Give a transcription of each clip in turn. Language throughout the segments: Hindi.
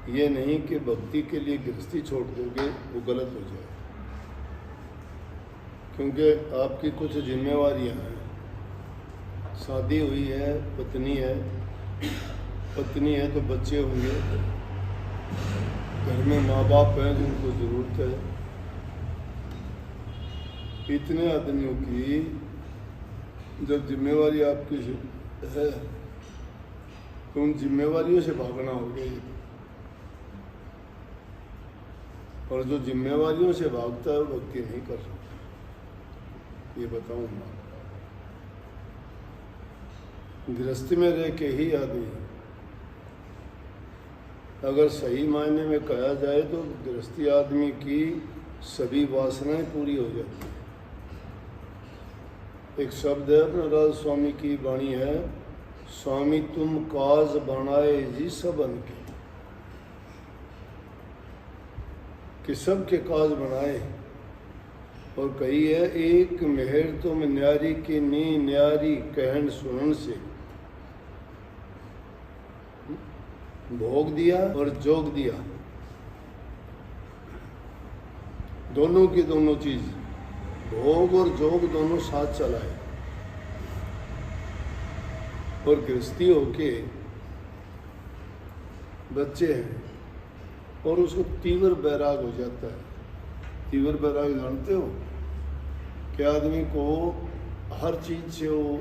ये नहीं कि भक्ति के लिए गृहस्थी छोड़ दोगे वो गलत हो जाए, क्योंकि आपकी कुछ जिम्मेवारियां हैं। शादी हुई है, पत्नी है तो बच्चे होंगे, घर में माँ बाप हैं जिनको ज़रूरत है। इतने आदमियों की जब जिम्मेवारी आपकी है तो उन जिम्मेवारियों से भागना होगा। और जो जिम्मेवारियों से भागता है वो भक्ति नहीं कर सकता, ये बताऊंगा। गृहस्थी में रह के ही आदमी अगर सही मायने में कहा जाए तो गृहस्थी आदमी की सभी वासनाएं पूरी हो जाती हैं। एक शब्द है अपना राज स्वामी की वाणी है, स्वामी तुम काज बनाए जी सबन के, कि सबके काज बनाए। और कही है एक मेहर तुम न्यारी की नी न्यारी कहन सुनन से, भोग दिया और जोग दिया, दोनों की दोनों चीज, भोग और जोग दोनों साथ चलाए। और गृहस्थी होके बच्चे हैं और उसको तीव्र बैराग हो जाता है। तीव्र बैराग जानते हो कि आदमी को हर चीज से वो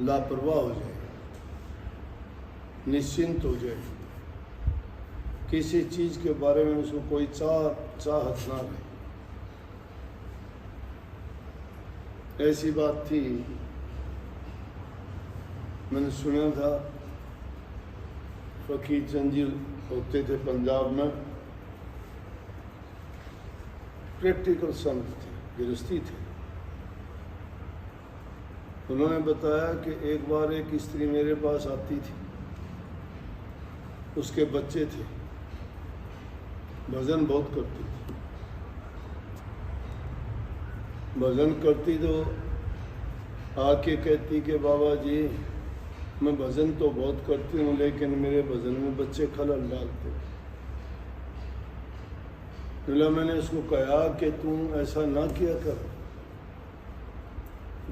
लापरवाह हो जाए, निश्चिंत हो जाए, किसी चीज के बारे में उसको कोई चाहत ना रहे। ऐसी बात थी, मैंने सुना था, फकीर चंद जी होते थे पंजाब में, प्रैक्टिकल संत थे, गृहस्थी थे। उन्होंने बताया कि एक बार एक स्त्री मेरे पास आती थी, उसके बच्चे थे, भजन बहुत करती थी। भजन करती तो आके कहती कि बाबा जी मैं भजन तो बहुत करती हूँ लेकिन मेरे भजन में बच्चे खलल डालते। बोला मैंने उसको कहा कि तुम ऐसा ना किया कर,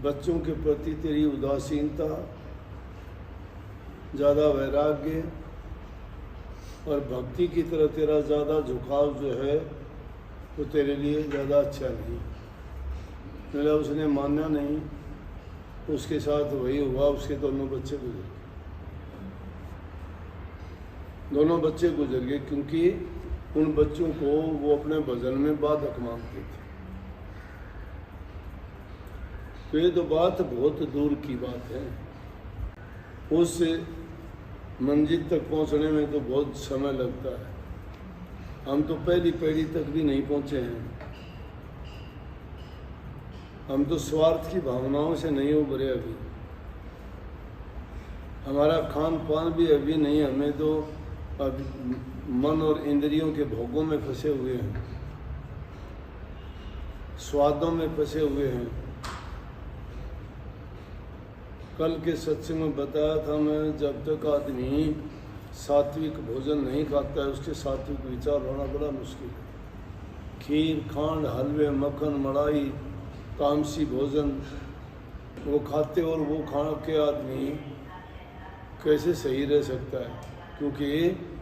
बच्चों के प्रति तेरी उदासीनता, ज़्यादा वैराग्य और भक्ति की तरह तेरा ज़्यादा झुकाव जो है वो तेरे लिए ज़्यादा अच्छा नहीं। बोला उसने माना नहीं, उसके साथ वही हुआ, उसके दोनों बच्चे गुजर गए क्योंकि उन बच्चों को वो अपने भजन में बाधक मानते थे। तो ये तो बात बहुत दूर की बात है, उस मंजिल तक पहुंचने में तो बहुत समय लगता है। हम तो पहली पीढ़ी तक भी नहीं पहुंचे हैं, हम तो स्वार्थ की भावनाओं से नहीं उभरे अभी, हमारा खान पान भी अभी नहीं, हमें तो अब मन और इंद्रियों के भोगों में फंसे हुए हैं, स्वादों में फंसे हुए हैं। कल के सत्संग में बताया था मैं, जब तक आदमी सात्विक भोजन नहीं खाता है उसके सात्विक विचार होना बड़ा मुश्किल है। खीर खांड हलवे मक्खन मलाई तामसी भोजन वो खाते और वो खा के आदमी कैसे सही रह सकता है, क्योंकि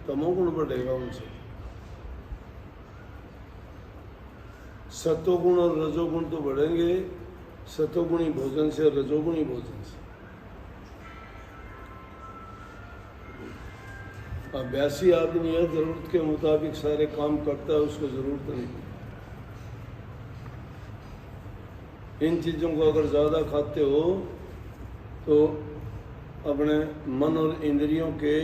तमोगुण बढ़ेगा उनसे। सतोगुण और रजोगुण तो बढ़ेंगे सतोगुणी भोजन से, रजोगुणी भोजन से। अभ्यासी आदमी है, जरूरत के मुताबिक सारे काम करता है, उसको जरूरत नहीं। इन चीज़ों को अगर ज़्यादा खाते हो तो अपने मन और इंद्रियों के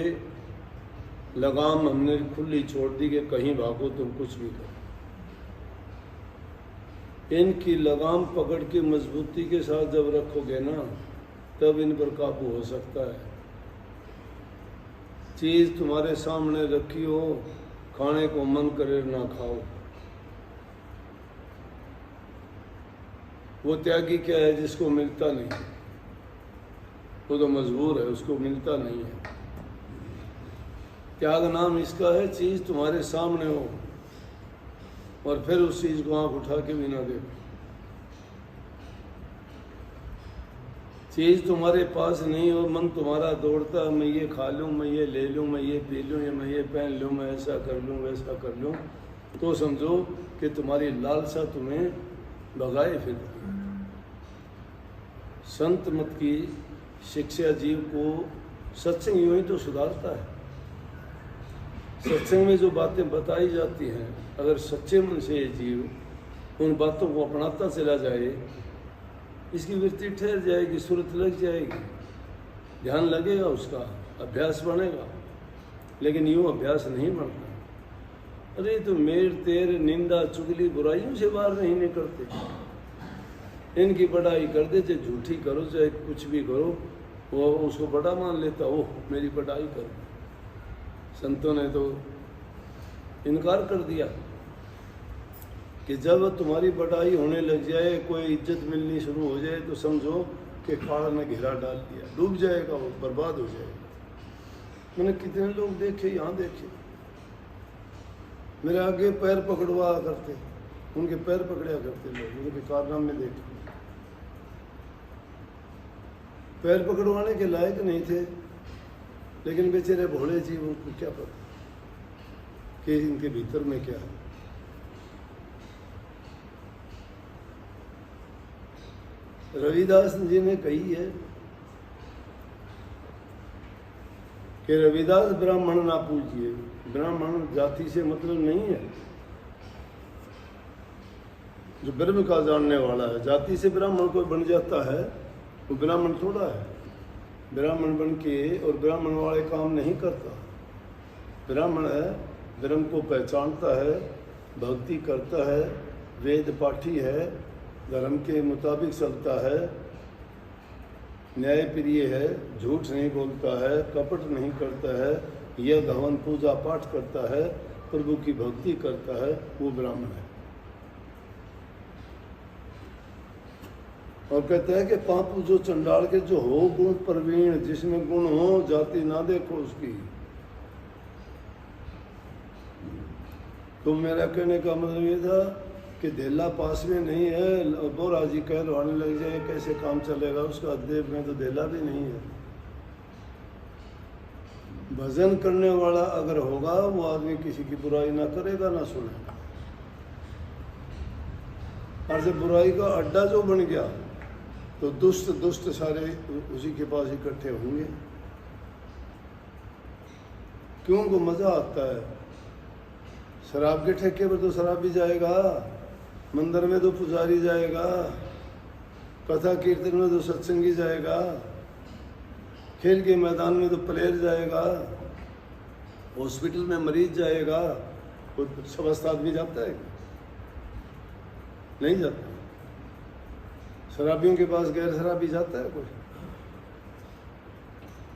लगाम हमने खुली छोड़ दी कि कहीं भागो तुम कुछ भी करो। इनकी लगाम पकड़ के मजबूती के साथ जब रखोगे ना तब इन पर काबू हो सकता है। चीज़ तुम्हारे सामने रखी हो, खाने को मन करे ना खाओ। वो त्यागी क्या है जिसको मिलता नहीं, वो तो मजबूर है, उसको मिलता नहीं है। त्याग नाम इसका है चीज़ तुम्हारे सामने हो और फिर उस चीज़ को आँख उठा के भी ना देखो। चीज़ तुम्हारे पास नहीं हो, मन तुम्हारा दौड़ता, मैं ये खा लूँ, मैं ये ले लूँ, मैं ये पी लूँ, या मैं ये पहन लूँ, मैं ऐसा कर लूँ, वैसा कर लूँ, तो समझो कि तुम्हारी लालसा तुम्हें भगाए फिरती है। संत मत की शिक्षा जीव को सत्संग यूँ ही तो सुधारता है। सत्संग में जो बातें बताई जाती हैं, अगर सच्चे मन से ये जीव उन बातों को अपनाता चला जाए, इसकी वृत्ति ठहर जाएगी, सुरत लग जाएगी, ध्यान लगेगा, उसका अभ्यास बनेगा। लेकिन यूँ अभ्यास नहीं बनता। अरे तो मेर तेर निंदा चुगली बुराइयों से बाहर नहीं निकलते, इनकी बड़ाई कर दे, चाहे झूठी करो चाहे कुछ भी करो, वो उसको बड़ा मान लेता, ओह मेरी बड़ाई करो। संतों ने तो इनकार कर दिया कि जब तुम्हारी बड़ाई होने लग जाए, कोई इज्जत मिलनी शुरू हो जाए, तो समझो कि काल ने घेरा डाल दिया, डूब जाएगा, वो बर्बाद हो जाएगा। मैंने कितने लोग देखे, यहाँ देखे, मेरे आगे पैर पकड़वा करते, उनके पैर पकड़िया करते लोग, उनके कारनामे देखे। पैर पकड़वाने के लायक नहीं थे, लेकिन बेचारे भोले जीव, उनको क्या पता कि इनके भीतर में क्या है। रविदास जी ने कही है कि रविदास ब्राह्मण ना पूजिए। ब्राह्मण जाति से मतलब नहीं है, जो ब्रह्म का जानने वाला है। जाति से ब्राह्मण कोई बन जाता है, वो ब्राह्मण थोड़ा है। ब्राह्मण बन के और ब्राह्मण वाले काम नहीं करता। ब्राह्मण है, धर्म को पहचानता है, भक्ति करता है, वेद पाठी है, धर्म के मुताबिक चलता है, न्यायप्रिय है, झूठ नहीं बोलता है, कपट नहीं करता है, यज्ञ हवन पूजा पाठ करता है, प्रभु की भक्ति करता है, वो ब्राह्मण है। और कहता है कि पापू जो चंडाल के जो हो गुण प्रवीण, जिसमें गुण हो, जाति ना देखो उसकी। तो मेरा कहने का मतलब ये था कि धेला पास में नहीं है, बोरा जी कहलवाने लग जाए कैसे काम चलेगा उसका। देव में तो धेला भी नहीं है। भजन करने वाला अगर होगा, वो आदमी किसी की बुराई ना करेगा ना सुनेगा। और जब बुराई का अड्डा जो बन गया, तो दुष्ट दुष्ट सारे उसी के पास इकट्ठे होंगे। क्यों? उनको मजा आता है। शराब के ठेके पर तो शराब भी जाएगा, मंदिर में तो पुजारी जाएगा, कथा कीर्तन में तो सत्संगी जाएगा, खेल के मैदान में तो प्लेयर जाएगा, हॉस्पिटल में मरीज जाएगा। कोई समस्त आदमी जाता है? नहीं जाता। शराबियों के पास गैर शराबी जाता है कोई?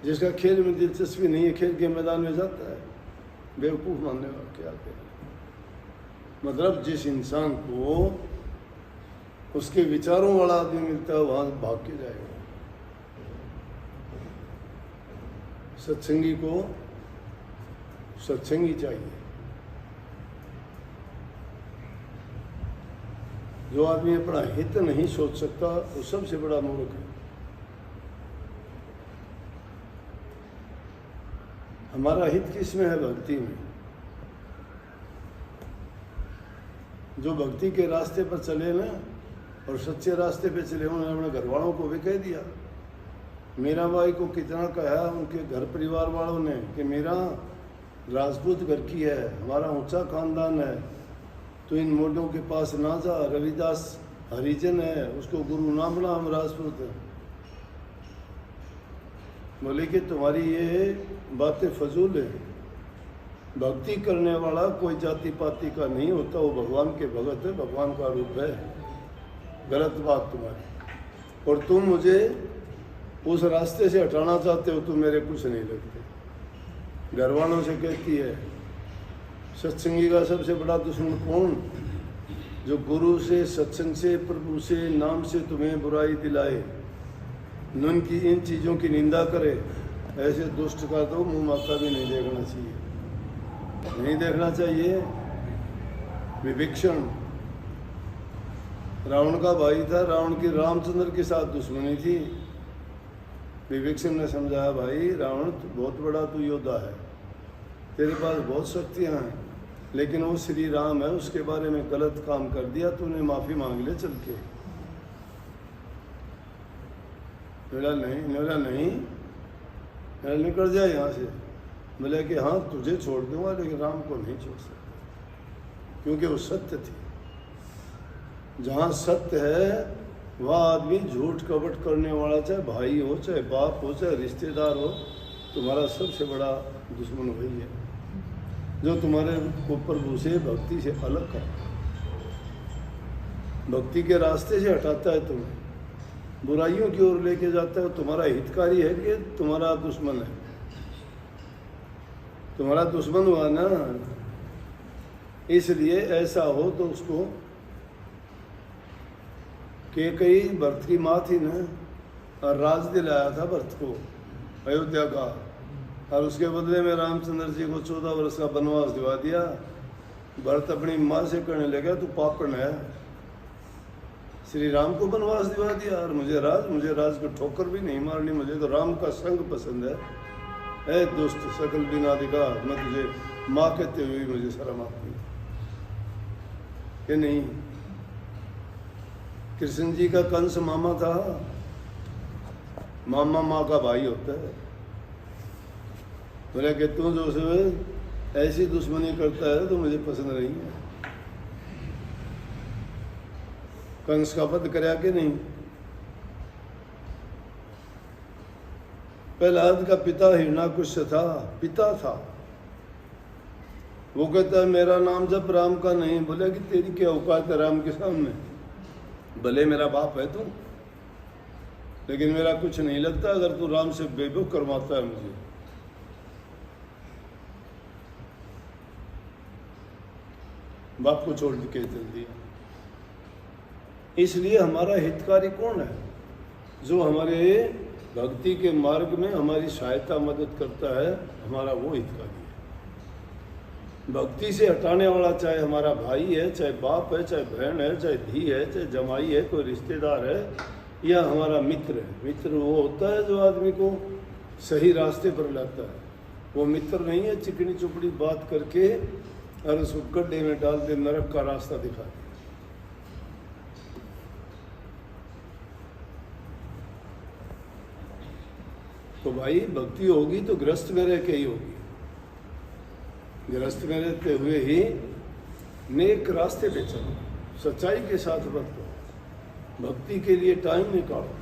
जिसका खेल में दिलचस्पी नहीं है, खेल के मैदान में जाता है? बेवकूफ़ मानने वाला क्या कहते हैं। मतलब जिस इंसान को उसके विचारों वाला आदमी मिलता है, वहां भाग के जाएगा। सत्संगी को सत्संगी चाहिए। जो आदमी अपना हित नहीं सोच सकता, वो सबसे बड़ा मूर्ख है। हमारा हित किस में है? भक्ति में। जो भक्ति के रास्ते पर चले ना, और सच्चे रास्ते पे चले, उन्होंने अपने घर वालों को भी कह दिया। मीराबाई को कितना कहा उनके घर परिवार वालों ने कि मेरा राजपूत घर की है, हमारा ऊंचा खानदान है, तो इन मोढ़ों के पास ना जा। रविदास हरिजन है, उसको गुरु ना बना, हम राजपूत हैं। बोले कि तुम्हारी ये बातें फजूल है। भक्ति करने वाला कोई जाति पाति का नहीं होता, वो भगवान के भगत है, भगवान का रूप है। गलत बात तुम्हारी। और तुम मुझे उस रास्ते से हटाना चाहते हो, तुम मेरे कुछ नहीं लगते। घर वालों से कहती है, सत्संगी का सबसे बड़ा दुश्मन कौन? जो गुरु से, सत्संग से, प्रभु से, नाम से तुम्हें बुराई दिलाए, उनकी इन चीज़ों की निंदा करे। ऐसे दुष्ट का तो मुँह माथा भी नहीं देखना चाहिए। नहीं देखना चाहिए। विभीषण रावण का भाई था, रावण की रामचंद्र के साथ दुश्मनी थी। विभीषण ने समझाया, भाई रावण बहुत बड़ा तू योद्धा है, तेरे पास बहुत शक्तियाँ हैं, लेकिन वो श्री राम है, उसके बारे में गलत काम कर दिया तूने, माफ़ी मांग ले चल के। नहीं निकल जाए यहाँ से। बोले कि हाँ तुझे छोड़ दूंगा, लेकिन राम को नहीं छोड़ सकता, क्योंकि वो सत्य थी। जहाँ सत्य है वह आदमी झूठ कपट करने वाला, चाहे भाई हो, चाहे बाप हो, चाहे रिश्तेदार हो, तुम्हारा सबसे बड़ा दुश्मन वही है जो तुम्हारे को प्रभु से, भक्ति से अलग करता है, भक्ति के रास्ते से हटाता है, तुम्हें बुराइयों की ओर लेके जाता है। तुम्हारा हितकारी है कि तुम्हारा दुश्मन है? तुम्हारा दुश्मन हुआ ना। इसलिए ऐसा हो तो उसको, कि कई भरत की माँ थी ना, और राज दिलाया था भरत को अयोध्या का, और उसके बदले में रामचंद्र जी को 14 वर्ष का वनवास दिवा दिया। भरत अपनी माँ से कहने लगा, तू पापन है, श्री राम को वनवास दिवा दिया और मुझे राज को ठोकर भी नहीं मारनी, मुझे तो राम का संग पसंद है। ऐ दोस्त सकल बिनाधिकार, मैं तुझे माँ कहते हुए मुझे शर्म आती है कि नहीं। कृष्ण जी का कंस मामा था, मामा माँ का भाई होता है। बोले कि तू जो से ऐसी दुश्मनी करता है तो मुझे पसंद नहीं है। कंस का वध कराया कि नहीं? प्रहलाद का पिता हिरण्याकुश था, पिता था। वो कहता है मेरा नाम जब राम का नहीं। बोले कि तेरी क्या औकात है राम के सामने? भले मेरा बाप है तू, लेकिन मेरा कुछ नहीं लगता अगर तू राम से बेवकूफ करवाता है मुझे। बाप को छोड़ के चल दिया। इसलिए हमारा हितकारी कौन है? जो हमारे भक्ति के मार्ग में हमारी सहायता मदद करता है, हमारा वो हितकारी है। भक्ति से हटाने वाला चाहे हमारा भाई है, चाहे बाप है, चाहे बहन है, चाहे धी है, चाहे जमाई है, कोई रिश्तेदार है, या हमारा मित्र है। मित्र वो होता है जो आदमी को सही रास्ते पर लाता है। वो मित्र नहीं है चिकनी चुपड़ी बात करके और उसको गड्ढे में डाल दे, नरक का रास्ता दिखा दे। तो भाई भक्ति होगी तो गृहस्थ में रह के ही होगी। गृहस्थ में रहते हुए ही नेक रास्ते पे चलो, सच्चाई के साथ बरतो, भक्ति के लिए टाइम निकालो,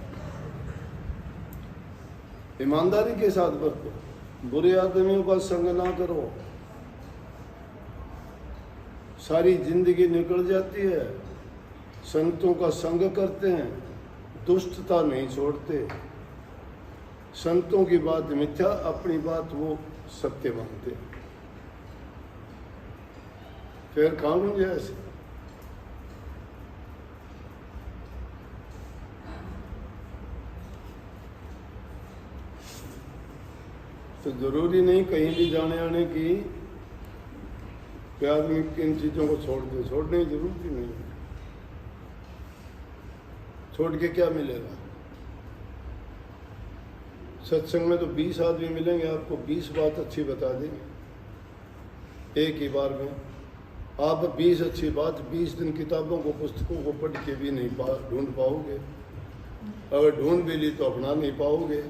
ईमानदारी के साथ बरतो, बुरे आदमियों का संग ना करो। सारी जिंदगी निकल जाती है, संतों का संग करते हैं, दुष्टता नहीं छोड़ते। संतों की बात मिथ्या, अपनी बात वो सत्य मानते। फिर कहाँ मुझे ऐसे तो जरूरी नहीं कहीं भी जाने आने की कि आदमी किन चीज़ों को छोड़ दे। छोड़ने की जरूरत ही नहीं है। छोड़ के क्या मिलेगा? सत्संग में तो 20 आदमी मिलेंगे, आपको 20 बात अच्छी बता देंगे एक ही बार में। आप 20 अच्छी बात 20 दिन किताबों को, पुस्तकों को पढ़ के भी नहीं ढूंढ पाओगे। अगर ढूंढ भी ली तो अपना नहीं पाओगे।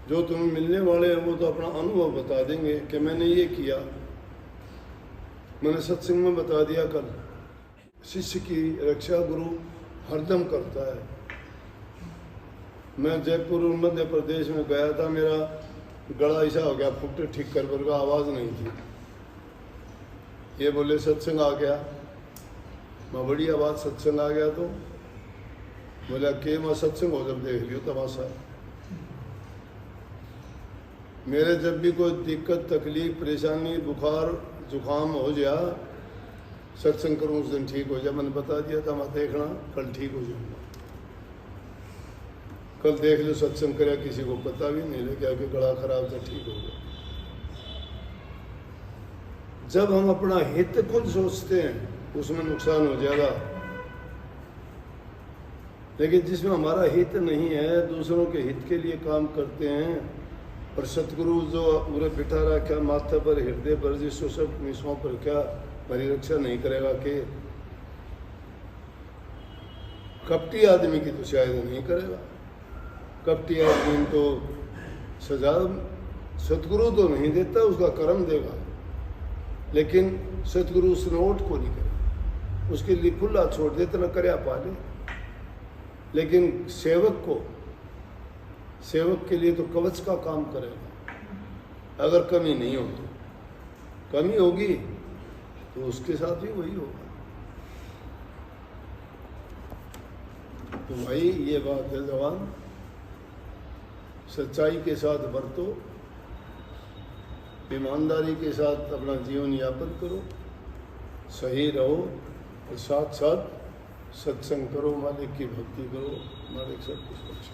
जो तुम्हें मिलने वाले हैं वो तो अपना अनुभव बता देंगे कि मैंने ये किया। मैंने सत्संग में बता दिया कल, शिष्य की रक्षा गुरु हरदम करता है। मैं जयपुर मध्य प्रदेश में गया था, मेरा गला ऐसा हो गया, फुट ठीक कर का आवाज़ नहीं थी। ये बोले सत्संग आ गया, मैं बड़ी आवाज़ सत्संग आ गया। तो बोला कि मैं सत्संग हो जब देख लियो तमाशा। मेरे जब भी कोई दिक्कत, तकलीफ, परेशानी, बुखार, जुकाम हो जाए, सत्संग करूँ उस दिन ठीक हो जाए। मैंने बता दिया था, मैं देखना कल ठीक हो जाऊँगा। कल देख लो सत्संग करे, किसी को पता भी नहीं लगे कि गला खराब था, ठीक हो गया। जब हम अपना हित खुद सोचते हैं उसमें नुकसान हो जाएगा, लेकिन जिसमें हमारा हित नहीं है, दूसरों के हित के लिए काम करते हैं, और सतगुरु जो पूरे बिठा रखा माथा पर हृदय पर जिसको सब मिसों पर क्या मेरी रक्षा नहीं करेगा के कपटी आदमी की तो शायद नहीं करेगा। कपटी आदमी तो सजा सतगुरु तो नहीं देता, उसका कर्म देगा, लेकिन सतगुरु उस नोट को नहीं करेगा, उसके लिए खुला छोड़ देते न करे पाले। लेकिन सेवक के लिए तो कवच का काम करेगा। अगर कमी नहीं होगी, कमी होगी तो उसके साथ भी वही होगा। तो भाई ये बात है जवान, सच्चाई के साथ बरतो, ईमानदारी के साथ अपना जीवन यापन करो, सही रहो, और साथ साथ सत्संग करो, मालिक की भक्ति करो, मालिक सब कुछ अच्छा।